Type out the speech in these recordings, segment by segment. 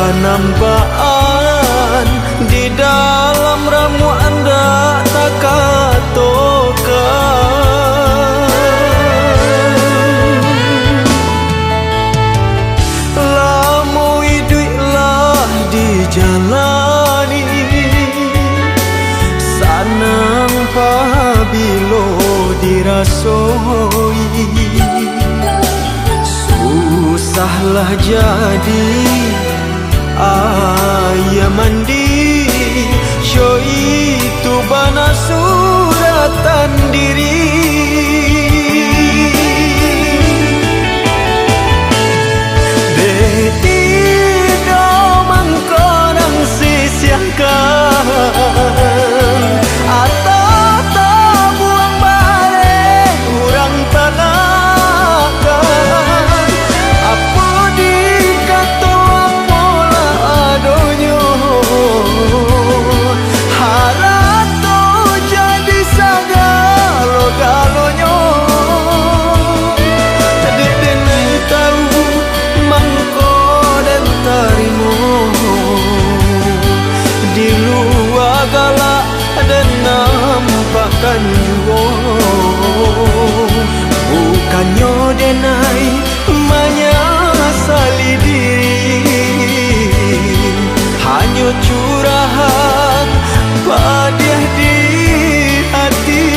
penambaan di dalam ramu anda tak katokan. Lamu hidup dijalani sanang pabilo dirasoi, susahlah jadi ayah mandi show itu bana suratan diri. Atau tak buang balik urang tanakan apa dikata pola adonyo harap tu jadi sagalo-galonyo. Dek-dek tahu mangko dan tarimo di luar galak dan nampakkan juo, bukannya denai menyesali diri, hanya curahan padih di hati.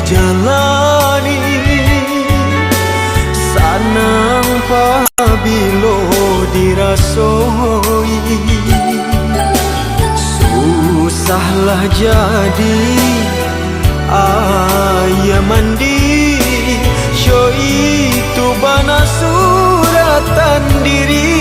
Jalani sanang pabilo dirasoi, susahlah jadi ayah mandi show itu bana suratan diri.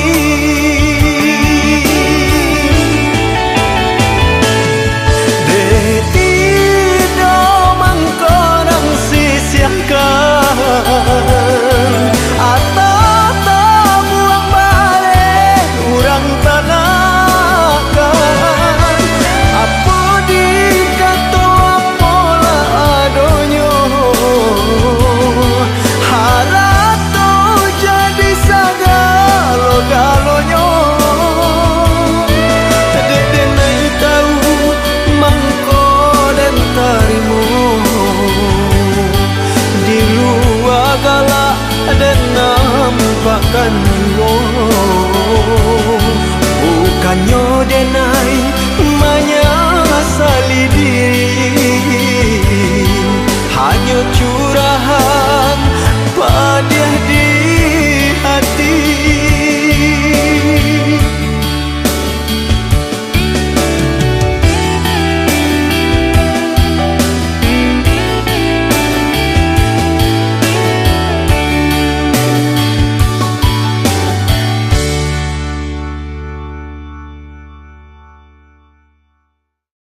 Atau tak buang balik urang tanakan apa dikata pola adonyo harap tu jadi sagalo-galonyo. Dek-dek tahu mangko dan tarimo di luar galak dan nampakkan juo, bukannya